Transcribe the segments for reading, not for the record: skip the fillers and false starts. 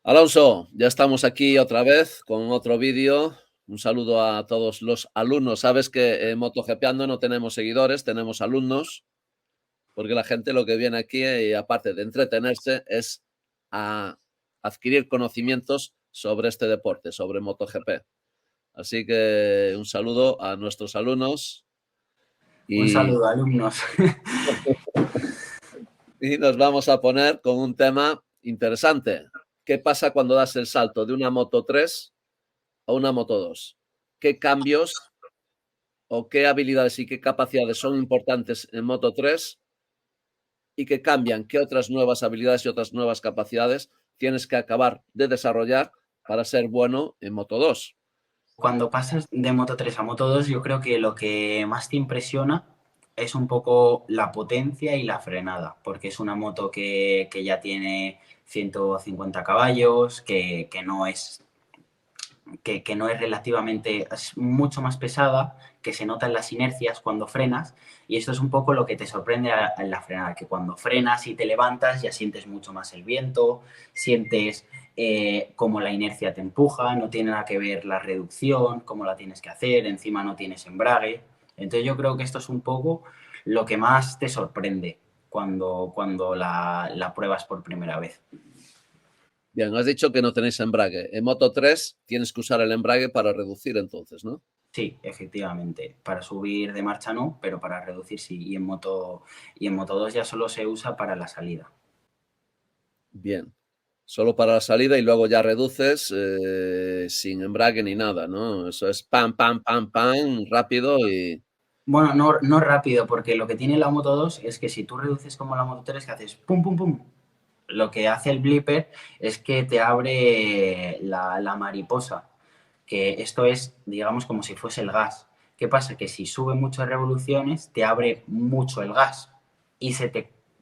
Alonso, ya estamos aquí otra vez con otro vídeo. Un saludo a todos los alumnos. Sabes que en MotoGPando no tenemos seguidores, tenemos alumnos, porque la gente lo que viene aquí, aparte de entretenerse, es a adquirir conocimientos sobre este deporte, sobre MotoGP. Así que un saludo a nuestros alumnos Un y, saludo, alumnos. y nos vamos a poner con un tema interesante. ¿Qué pasa cuando das el salto de una Moto 3 a una Moto 2? ¿Qué cambios o qué habilidades y qué capacidades son importantes en Moto 3 y que cambian? ¿Qué otras nuevas habilidades y otras nuevas capacidades tienes que acabar de desarrollar para ser bueno en Moto 2? Cuando pasas de Moto 3 a Moto 2, yo creo que lo que más te impresiona es un poco la potencia y la frenada, porque es una moto que ya tiene 150 caballos, que no es relativamente, es mucho más pesada, que se notan las inercias cuando frenas, y esto es un poco lo que te sorprende en la frenada, que cuando frenas y te levantas ya sientes mucho más el viento, sientes cómo la inercia te empuja, no tiene nada que ver la reducción, cómo la tienes que hacer, encima no tienes embrague. Entonces yo creo que esto es un poco lo que más te sorprende cuando la pruebas por primera vez. Bien, has dicho que no tenéis embrague. En Moto 3 tienes que usar el embrague para reducir entonces, ¿no? Sí, efectivamente. Para subir de marcha no, pero para reducir sí. Y en Moto 2 ya solo se usa para la salida. Bien. Solo para la salida y luego ya reduces sin embrague ni nada, ¿no? Eso es pam, pam, pam, pam, rápido y... Bueno, no rápido, porque lo que tiene la Moto 2 es que si tú reduces como la Moto 3, que haces pum, pum, pum, lo que hace el blipper es que te abre la mariposa, que esto es, digamos, como si fuese el gas. ¿Qué pasa? Que si sube muchas revoluciones, te abre mucho el gas y,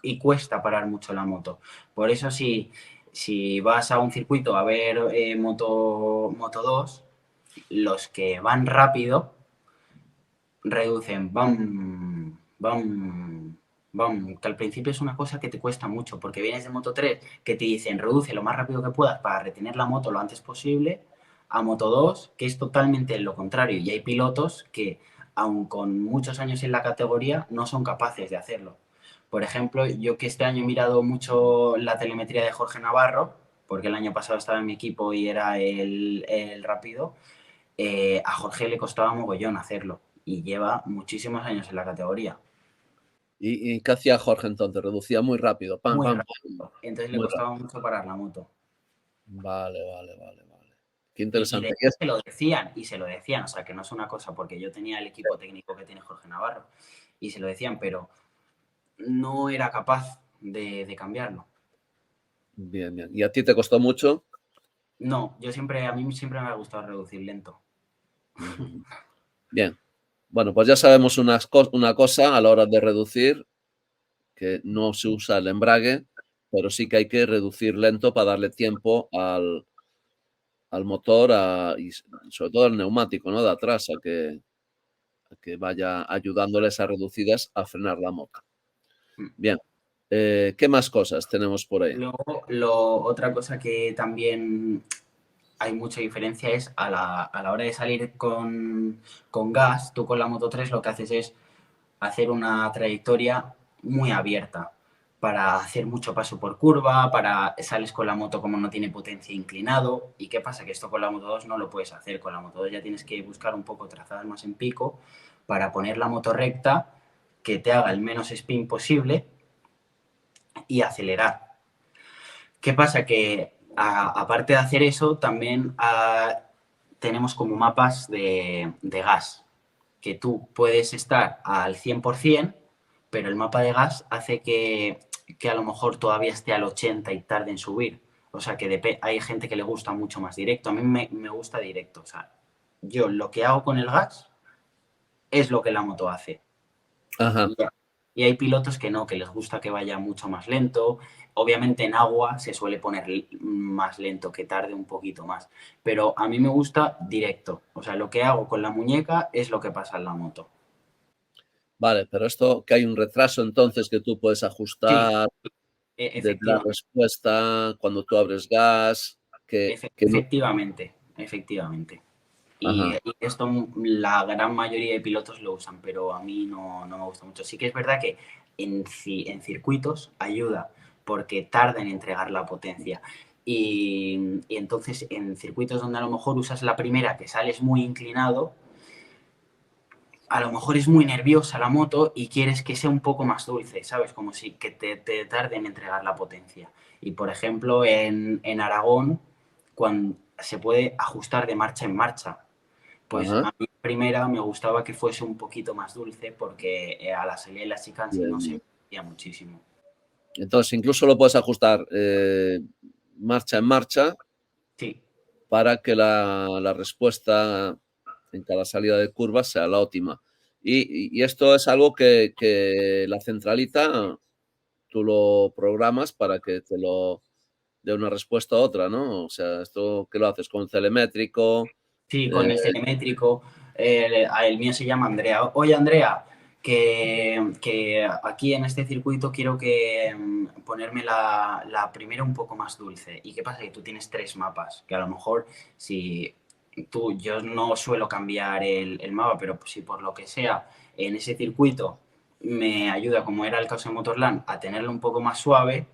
y cuesta parar mucho la moto. Por eso si vas a un circuito a ver Moto 2, los que van rápido reducen, bam, bam, bam, que al principio es una cosa que te cuesta mucho, porque vienes de Moto 3 que te dicen reduce lo más rápido que puedas para retener la moto lo antes posible, a Moto 2, que es totalmente lo contrario, y hay pilotos que, aun con muchos años en la categoría, no son capaces de hacerlo. Por ejemplo, yo que este año he mirado mucho la telemetría de Jorge Navarro, porque el año pasado estaba en mi equipo y era el rápido, a Jorge le costaba mogollón hacerlo y lleva muchísimos años en la categoría. ¿Y qué hacía Jorge entonces? Reducía muy rápido, pam, Muy pam, pam, rápido. Entonces le muy costaba rápido. mucho parar la moto. Vale, vale, vale, vale. Qué Y de interesante. hecho se lo decían, o sea, que no es una cosa, porque yo tenía el equipo técnico que tiene Jorge Navarro, y se lo decían, pero no era capaz de cambiarlo. Bien, bien. ¿Y a ti te costó mucho? No, a mí siempre me ha gustado reducir lento. Bien. Bueno, pues ya sabemos una cosa a la hora de reducir, que no se usa el embrague, pero sí que hay que reducir lento para darle tiempo al motor y sobre todo al neumático, ¿no? De atrás, a que vaya ayudándole esas reducidas a frenar la moto. Bien. ¿Qué más cosas tenemos por ahí? Luego, otra cosa que también hay mucha diferencia es a la hora de salir con gas, tú con la Moto 3 lo que haces es hacer una trayectoria muy abierta para hacer mucho paso por curva, sales con la moto como no tiene potencia inclinado. ¿Y qué pasa? Que esto con la Moto 2 no lo puedes hacer. Con la Moto 2 ya tienes que buscar un poco trazadas más en pico para poner la moto recta, que te haga el menos spin posible y acelerar. ¿Qué pasa? Que aparte de hacer eso, también tenemos como mapas de gas, que tú puedes estar al 100%, pero el mapa de gas hace que a lo mejor todavía esté al 80 y tarde en subir. O sea, que hay gente que le gusta mucho más directo. A mí me gusta directo. O sea, yo lo que hago con el gas es lo que la moto hace. Ajá. Y, y hay pilotos que no, que les gusta que vaya mucho más lento. Obviamente en agua se suele poner más lento, que tarde un poquito más. Pero a mí me gusta directo. O sea, lo que hago con la muñeca es lo que pasa en la moto. Vale, pero esto que hay un retraso entonces que tú puedes Sí, ajustar de la efectivamente. respuesta cuando tú abres gas. no... Efectivamente, efectivamente. Y Ajá, esto la gran mayoría de pilotos lo usan, pero a mí no me gusta mucho. Sí que es verdad que en circuitos ayuda porque tarda en entregar la potencia. Y entonces en circuitos donde a lo mejor usas la primera que sales muy inclinado, a lo mejor es muy nerviosa la moto y quieres que sea un poco más dulce, ¿sabes? Como si que te tarde en entregar la potencia. Y por ejemplo, en Aragón, cuando se puede ajustar de marcha en marcha, pues ajá. a mí primera me gustaba que fuese un poquito más dulce porque a la salida de las chicas si Bien, no se me bien. hacía muchísimo. Entonces, incluso lo puedes ajustar marcha en marcha Sí, para que la respuesta en cada salida de curva sea la óptima. Y esto es algo que la centralita tú lo programas para que te lo dé una respuesta a otra, ¿no? O sea, esto que lo haces con telemétrico. sí, eh, con el telemétrico. El mío se llama Andrea. Oye, Andrea, que aquí en este circuito quiero que ponerme la primera un poco más dulce. ¿Y qué pasa? Que tú tienes tres mapas, que a lo mejor si yo no suelo cambiar el mapa, pero si por lo que sea en ese circuito me ayuda, como era el caso de Motorland, a tenerlo un poco más suave,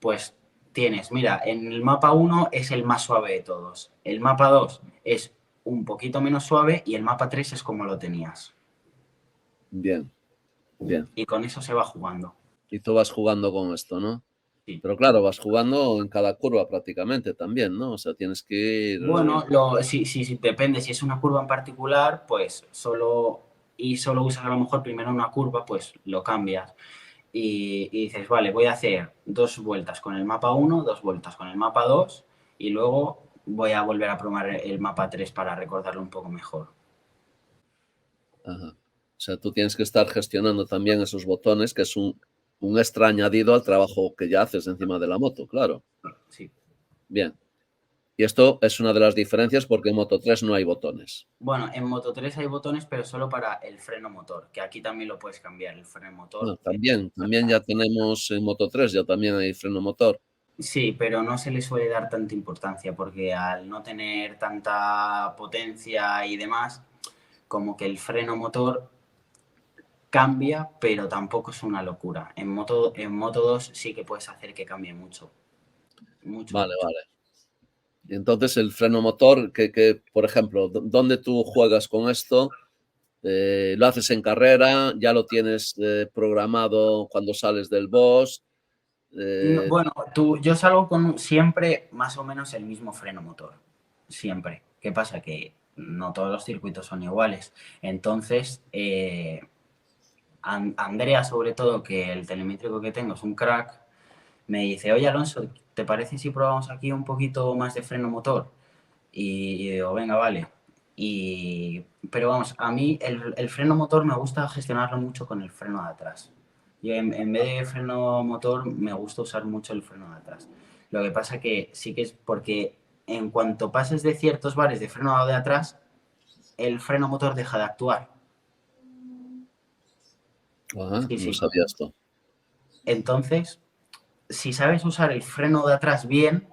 pues tienes, mira, en el mapa uno es el más suave de todos. El mapa 2 es un poquito menos suave y el mapa 3 es como lo tenías. bien, bien. Y con eso se va jugando. Y tú vas jugando con esto, ¿no? Sí. Pero claro, vas jugando en cada curva prácticamente también, ¿no? O sea, tienes que ir... Bueno, sí, depende. Si es una curva en particular, pues solo usas a lo mejor primero una curva, pues lo cambias. Y dices, vale, voy a hacer dos vueltas con el mapa uno, dos vueltas con el mapa 2 y luego voy a volver a probar el mapa 3 para recordarlo un poco mejor. Ajá. O sea, tú tienes que estar gestionando también esos botones, que es un extra añadido al trabajo que ya haces encima de la moto, claro. Sí. Bien. Y esto es una de las diferencias porque en Moto 3 no hay botones. Bueno, en Moto 3 hay botones, pero solo para el freno motor, que aquí también lo puedes cambiar, el freno Ah, motor. también ya tenemos en Moto 3, ya también hay freno motor. Sí, pero no se le suele dar tanta importancia porque al no tener tanta potencia y demás, como que el freno motor cambia, pero tampoco es una locura. En Moto 2 sí que puedes hacer que cambie mucho, mucho, Vale, mucho. vale. Y entonces el freno motor, por ejemplo, ¿dónde tú juegas con esto? ¿Lo haces en carrera? ¿Ya lo tienes programado cuando sales del boss? Eh, Bueno, yo salgo con siempre más o menos el mismo freno motor. Siempre. ¿Qué pasa? Que no todos los circuitos son iguales. Entonces, Andrea, sobre todo, que el telemétrico que tengo es un crack, me dice, oye Alonso, ¿te parece si probamos aquí un poquito más de freno motor? Y digo, venga, vale. Pero vamos, a mí el freno motor me gusta gestionarlo mucho con el freno de atrás. Yo en vez de freno motor me gusta usar mucho el freno de atrás. Lo que pasa que sí que es porque en cuanto pases de ciertos bares de freno de atrás, el freno motor deja de actuar. ajá, Sí, no sí. sabía esto. Entonces, si sabes usar el freno de atrás bien,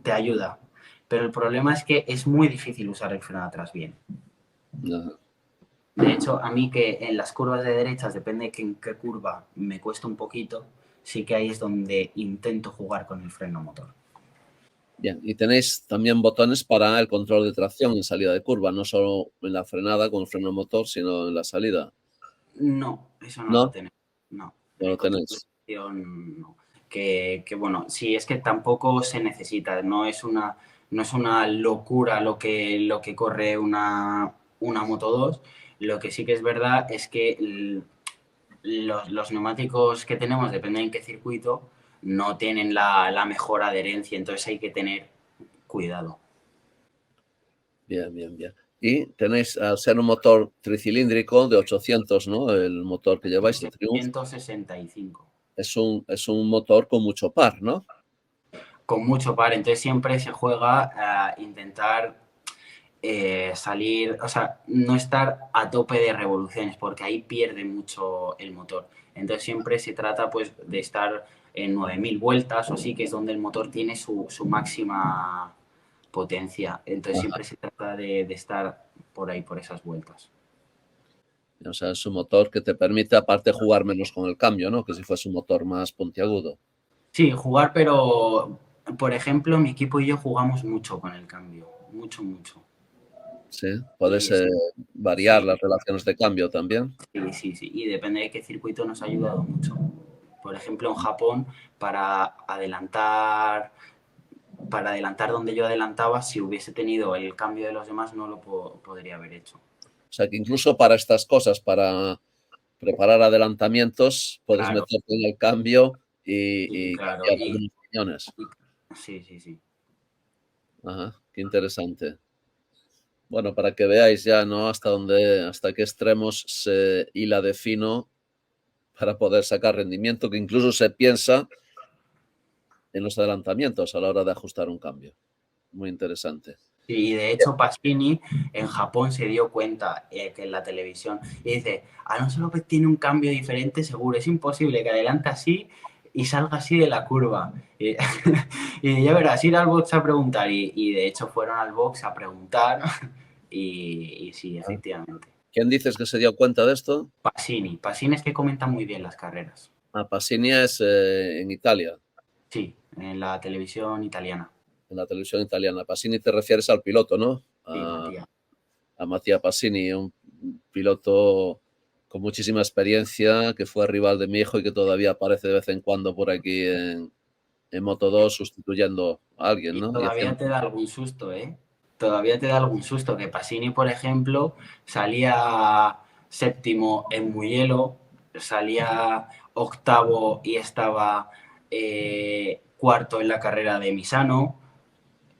te ayuda. Pero el problema es que es muy difícil usar el freno de atrás bien. Ajá. De hecho, a mí que en las curvas de derechas, depende de en qué curva me cuesta un poquito, sí que ahí es donde intento jugar con el freno motor. Bien, y tenéis también botones para el control de tracción en salida de curva, no solo en la frenada con el freno motor, sino en la salida. No, eso no lo ¿No? tenemos. No, No el lo control de tenéis. tracción no. Bueno, sí, es que tampoco se necesita, no es una locura lo que corre una Moto 2. Lo que sí que es verdad es que los neumáticos que tenemos, depende en qué circuito, no tienen la mejor adherencia, entonces hay que tener cuidado. Bien, bien, bien. Y tenéis, al ser un motor tricilíndrico de 800, ¿no? El motor que lleváis, el Triumph, 165. es un motor con mucho par, ¿no? Con mucho par, entonces siempre se juega a intentar salir, o sea, no estar a tope de revoluciones, porque ahí pierde mucho el motor. Entonces siempre se trata pues de estar en 9000 vueltas o así, que es donde el motor tiene su máxima potencia. Entonces Ajá. siempre se trata de estar por ahí, por esas vueltas. O sea, es un motor que te permite aparte jugar menos con el cambio, ¿no? Que si fuese un motor más puntiagudo. Sí, jugar, pero por ejemplo, mi equipo y yo jugamos mucho con el cambio, mucho, mucho. Sí, puedes Y sí, variar sí, las relaciones de cambio también. sí, sí, sí. Y depende de qué circuito nos ha ayudado mucho. Por ejemplo, en Japón, para adelantar donde yo adelantaba, si hubiese tenido el cambio de los demás, no lo podría haber hecho. O sea, que incluso para estas cosas, para preparar adelantamientos, puedes Claro, meterte en el cambio y y claro, cambiar algunos piñones. sí, sí, sí. Ajá, qué interesante. Bueno, para que veáis ya, ¿no? Hasta qué extremos se hila de fino para poder sacar rendimiento, que incluso se piensa en los adelantamientos a la hora de ajustar un cambio. Muy interesante. Y de hecho Pasquini en Japón se dio cuenta que en la televisión y dice, Alonso López tiene un cambio diferente seguro, es imposible que adelante así y salga así de la curva. Y, y ya verás, ir al box a preguntar y de hecho fueron al box a preguntar y sí, Ah, efectivamente. ¿quién dices que se dio cuenta de esto? Pasini es que comenta muy bien las carreras. Ah, Passinia es en Italia, Sí, en la televisión italiana. en la televisión italiana. Passini te refieres al piloto, ¿no? Sí, Matías. A Mattia Passini, un piloto con muchísima experiencia, que fue rival de mi hijo y que todavía aparece de vez en cuando por aquí en Moto 2 sustituyendo a alguien, Y ¿no? Y todavía haciendo... te da algún susto, ¿eh? Todavía te da algún susto. Que Pasini, por ejemplo, salía séptimo en Mugello, salía octavo y estaba cuarto en la carrera de Misano.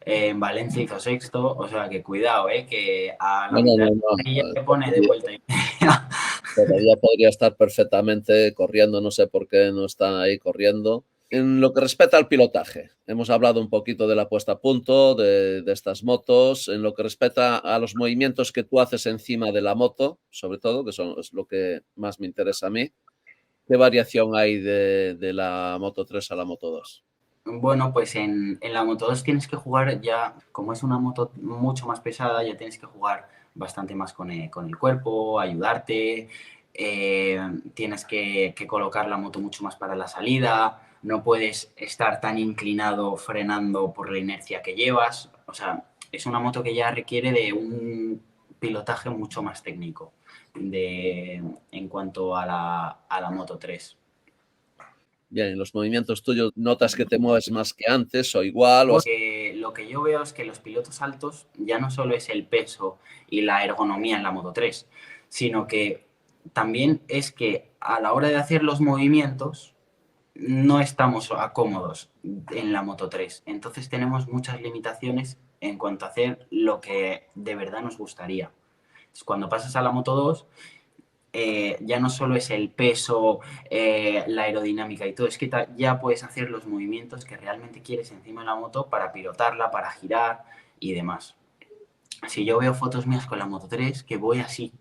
En Valencia hizo sexto, o sea que cuidado, que a la No, no, mitad no, de ella no. se pone de vuelta y media. Todavía podría estar perfectamente corriendo, no sé por qué no está ahí corriendo. En lo que respecta al pilotaje, hemos hablado un poquito de la puesta a punto de estas motos. En lo que respecta a los movimientos que tú haces encima de la moto, sobre todo, que es lo que más me interesa a mí, ¿qué variación hay de la Moto 3 a la Moto 2? Bueno, pues en la Moto 2 tienes que jugar ya, como es una moto mucho más pesada, ya tienes que jugar bastante más con el cuerpo, ayudarte, tienes que colocar la moto mucho más para la salida, no puedes estar tan inclinado frenando por la inercia que llevas, o sea, es una moto que ya requiere de un pilotaje mucho más técnico en cuanto a la Moto 3. Bien, en los movimientos tuyos, ¿notas que te mueves más que antes o igual? O Porque lo que yo veo es que los pilotos altos ya no solo es el peso y la ergonomía en la Moto 3, sino que también es que a la hora de hacer los movimientos no estamos cómodos en la Moto 3. Entonces tenemos muchas limitaciones en cuanto a hacer lo que de verdad nos gustaría. Cuando pasas a la Moto 2, ya no solo es el peso, la aerodinámica y todo, es que ya puedes hacer los movimientos que realmente quieres encima de la moto para pilotarla, para girar y demás. Si yo veo fotos mías con la Moto 3, que voy así,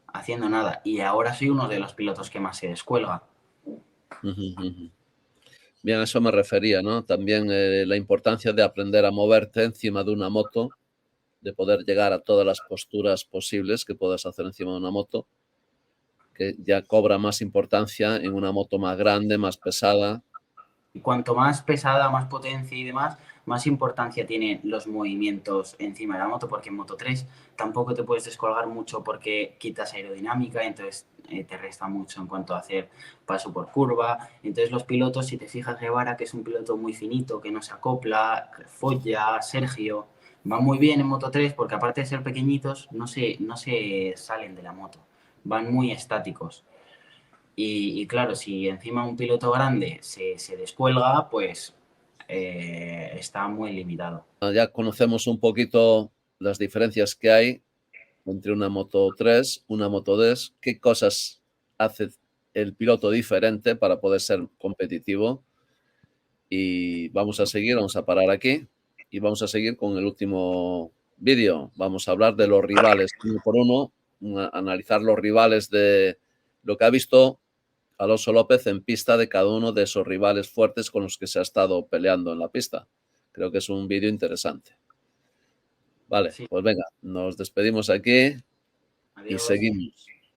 haciendo nada, y ahora soy uno de los pilotos que más se descuelga. Bien, a eso me refería, ¿no? También la importancia de aprender a moverte encima de una moto, de poder llegar a todas las posturas posibles que puedas hacer encima de una moto, que ya cobra más importancia en una moto más grande, más pesada. Y cuanto más pesada, más potencia y demás, más importancia tienen los movimientos encima de la moto, porque en Moto 3 tampoco te puedes descolgar mucho porque quitas aerodinámica, entonces te resta mucho en cuanto a hacer paso por curva. Entonces los pilotos, si te fijas, Guevara, que es un piloto muy finito, que no se acopla, Foya, Sergio, van muy bien en Moto 3 porque aparte de ser pequeñitos, no se salen de la moto, van muy estáticos. Y claro, si encima un piloto grande se descuelga, pues está muy limitado. Ya conocemos un poquito las diferencias que hay entre una Moto 3, una Moto 2, qué cosas hace el piloto diferente para poder ser competitivo. Y vamos a parar aquí y vamos a seguir con el último vídeo. Vamos a hablar de los rivales uno por uno, analizar los rivales de lo que ha visto Alonso López en pista de cada uno de esos rivales fuertes con los que se ha estado peleando en la pista. Creo que es un vídeo interesante. Vale, Sí, pues venga, nos despedimos aquí y adiós. seguimos.